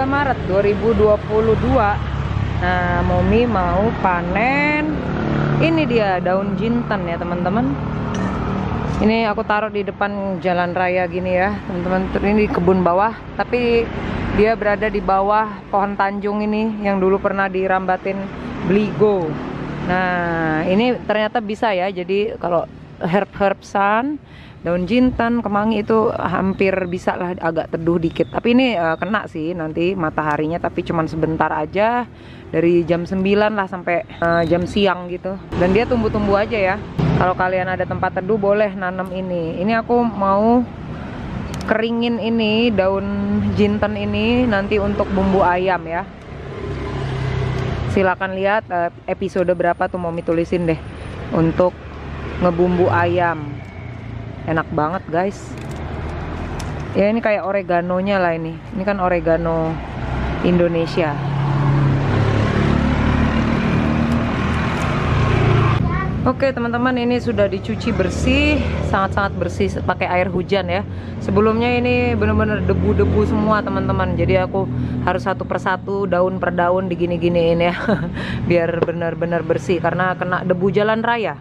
Maret 2022. Nah, Momi mau panen. Ini dia daun jinten ya teman-teman. Ini aku taruh di depan jalan raya gini ya teman-teman. Ini di kebun bawah, tapi dia berada di bawah pohon tanjung ini yang dulu pernah dirambatin beligo. Nah, ini ternyata bisa ya. Jadi kalau herb-herbsan, daun jinten, kemangi itu hampir bisa lah, agak teduh dikit. Tapi ini kena sih nanti mataharinya, tapi cuman sebentar aja, dari jam 9 lah sampai jam siang gitu. Dan dia tumbuh-tumbuh aja ya. Kalau kalian ada tempat teduh boleh nanam ini. Ini aku mau keringin ini daun jinten ini nanti untuk bumbu ayam ya. Silakan lihat episode berapa tuh, Momi tulisin deh, untuk ngebumbu ayam. Enak banget guys. Ya ini kayak oreganonya lah ini. Ini kan oregano Indonesia. Oke teman-teman, ini sudah dicuci bersih, sangat-sangat bersih pakai air hujan ya. Sebelumnya ini bener-bener debu-debu semua teman-teman. Jadi aku harus satu persatu, daun per daun digini-giniin ya. Biar benar-benar bersih karena kena debu jalan raya.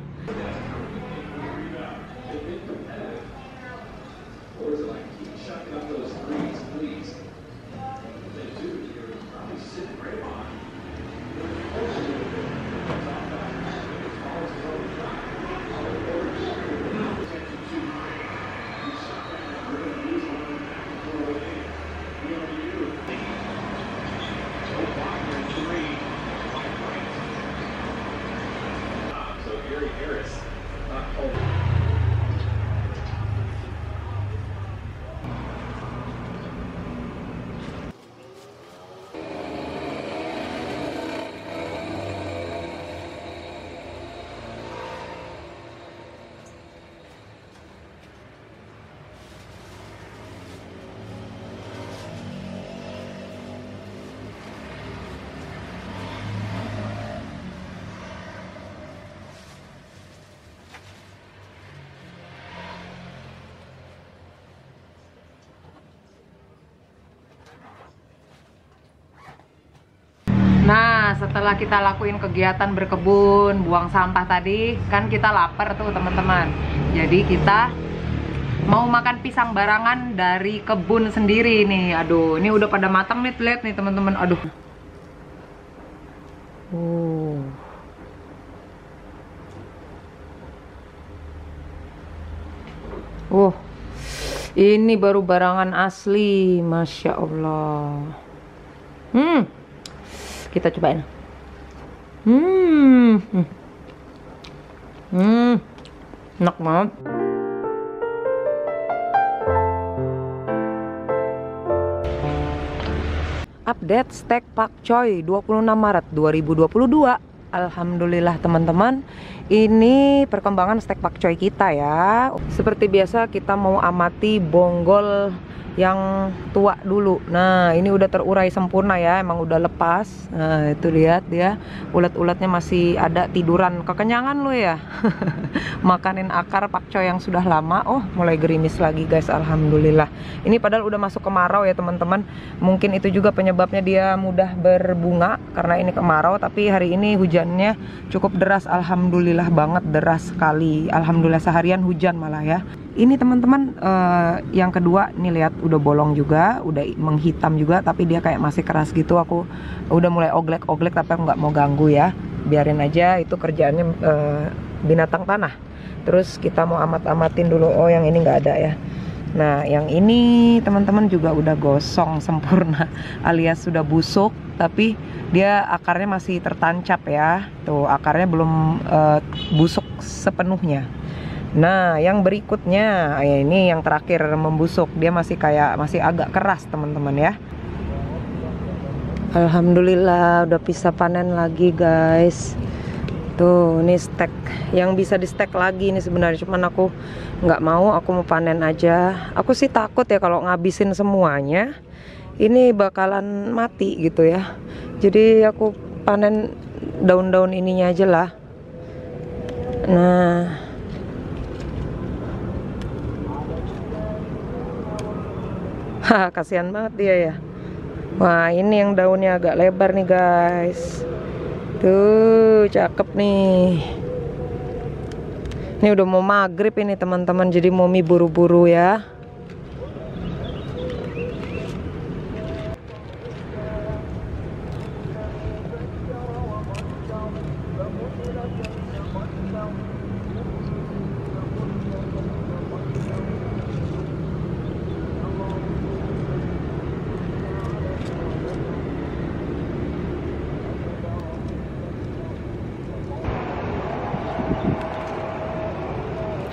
Nah, setelah kita lakuin kegiatan berkebun, buang sampah tadi, kan kita lapar tuh teman-teman. Jadi kita mau makan pisang barangan dari kebun sendiri nih. Aduh, ini udah pada matang nih, lihat nih teman-teman. Aduh. Ini baru barangan asli, Masya Allah. Kita cobain. Enak banget. Update stek pakcoy 26 Maret 2022. Alhamdulillah teman-teman, ini perkembangan stek pakcoy kita ya. Seperti biasa kita mau amati bonggol yang tua dulu. Nah, ini udah terurai sempurna ya, emang udah lepas. Nah, itu lihat dia, ulat-ulatnya masih ada tiduran. Kekenyangan lo ya. Makanin akar pakcoy yang sudah lama. Oh, mulai gerimis lagi guys, alhamdulillah. Ini padahal udah masuk kemarau ya teman-teman. Mungkin itu juga penyebabnya dia mudah berbunga karena ini kemarau, tapi hari ini hujannya cukup deras, alhamdulillah banget, deras sekali. Alhamdulillah seharian hujan malah ya. Ini teman-teman yang kedua, nih lihat udah bolong juga, udah menghitam juga, tapi dia kayak masih keras gitu. Aku udah mulai oglek-oglek, tapi aku nggak mau ganggu ya, biarin aja, itu kerjaannya binatang tanah. Terus kita mau amat-amatin dulu. Oh, yang ini nggak ada ya. Nah, yang ini teman-teman juga udah gosong sempurna, alias sudah busuk, tapi dia akarnya masih tertancap ya. Tuh, akarnya belum busuk sepenuhnya. Nah, yang berikutnya, ini yang terakhir membusuk, dia masih agak keras teman-teman ya. Alhamdulillah udah bisa panen lagi guys. Tuh, ini stek yang bisa di stek lagi ini sebenarnya, cuman aku nggak mau, aku mau panen aja. Aku sih takut ya kalau ngabisin semuanya, ini bakalan mati gitu ya. Jadi aku panen daun-daun ininya aja lah. Nah, haha, kasihan banget dia ya. Wah, ini yang daunnya agak lebar nih guys. Tuh, cakep nih. Ini udah mau maghrib ini teman-teman, jadi Momi buru-buru ya.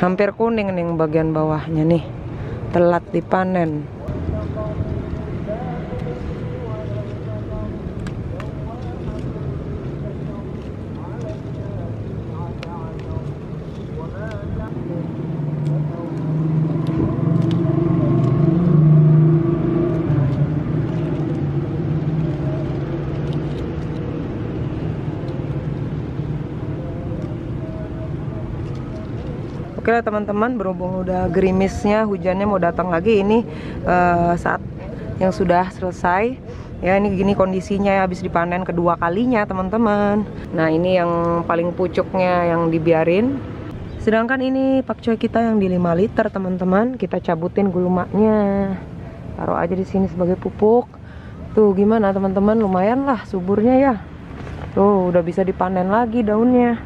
Hampir kuning nih bagian bawahnya nih, telat dipanen. Oke lah teman-teman, berhubung udah gerimisnya, hujannya mau datang lagi. Ini saat yang sudah selesai ya, ini gini kondisinya ya, habis dipanen kedua kalinya teman-teman. Nah, ini yang paling pucuknya yang dibiarin. Sedangkan ini pakcoy kita yang di 5 liter teman-teman, kita cabutin gulmanya, taruh aja di sini sebagai pupuk. Tuh gimana teman-teman, lumayan lah suburnya ya. Tuh udah bisa dipanen lagi daunnya.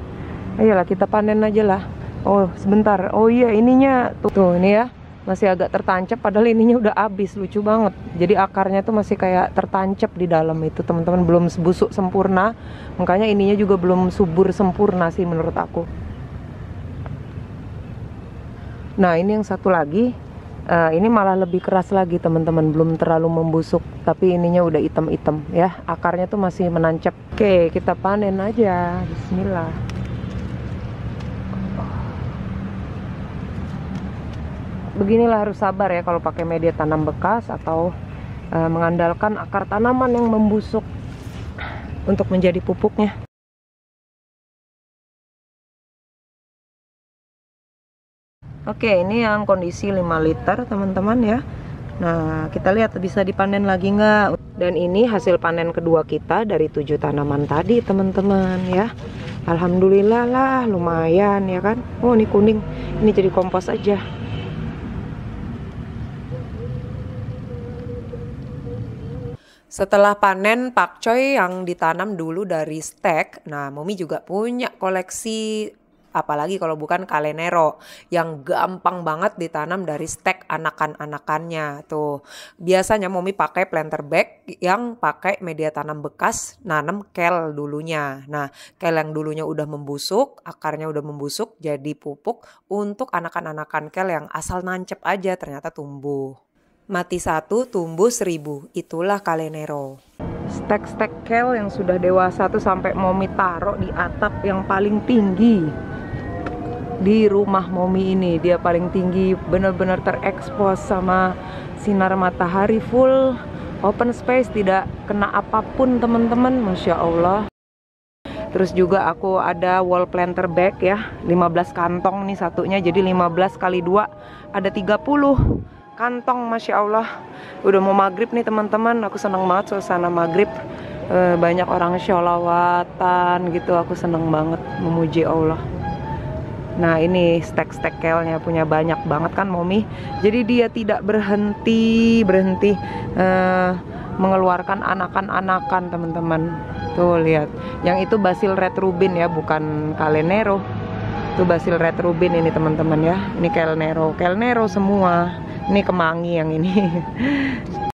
Ayolah kita panen aja lah. Oh sebentar, oh iya ininya tuh ini ya, masih agak tertancap padahal ininya udah habis, lucu banget. Jadi akarnya tuh masih kayak tertancap di dalam itu teman-teman, belum busuk sempurna. Makanya ininya juga belum subur sempurna sih menurut aku. Nah ini yang satu lagi, ini malah lebih keras lagi teman-teman, belum terlalu membusuk, tapi ininya udah hitam-hitam ya, akarnya tuh masih menancap. Oke, kita panen aja, bismillah. Beginilah harus sabar ya kalau pakai media tanam bekas atau mengandalkan akar tanaman yang membusuk untuk menjadi pupuknya. Oke, ini yang kondisi 5 liter teman-teman ya. Nah, kita lihat bisa dipanen lagi nggak. Dan ini hasil panen kedua kita dari 7 tanaman tadi teman-teman ya. Alhamdulillah lah, lumayan ya kan. Oh ini kuning, ini jadi kompos aja. Setelah panen pakcoy yang ditanam dulu dari stek, nah Momi juga punya koleksi, apalagi kalau bukan Kalenero yang gampang banget ditanam dari stek anakan-anakannya. Tuh biasanya Momi pakai planter bag yang pakai media tanam bekas, nanam kel dulunya. Nah kel yang dulunya udah membusuk, akarnya udah membusuk, jadi pupuk untuk anakan-anakan kel yang asal nancep aja ternyata tumbuh. Mati 1 tumbuh 1000, itulah Kalenero. Stek-stek kel yang sudah dewasa tuh sampai Momi taruh di atap yang paling tinggi di rumah Momi ini. Dia paling tinggi, benar-benar terekspos sama sinar matahari, full open space, tidak kena apapun teman-teman, Masya Allah. Terus juga aku ada wall planter bag ya, 15 kantong nih satunya, jadi 15 kali 2 ada 30 kantong, Masya Allah. Udah mau maghrib nih teman-teman, aku seneng banget suasana maghrib, banyak orang sholawatan gitu, aku seneng banget memuji Allah. Nah ini stek-stek kelnya punya banyak banget kan Momi, jadi dia tidak berhenti mengeluarkan anakan-anakan teman-teman. Tuh lihat, yang itu basil red rubin ya, bukan Kalenero. Tuh basil red rubin ini teman-teman ya, ini Kalenero semua. Ini kemangi yang ini.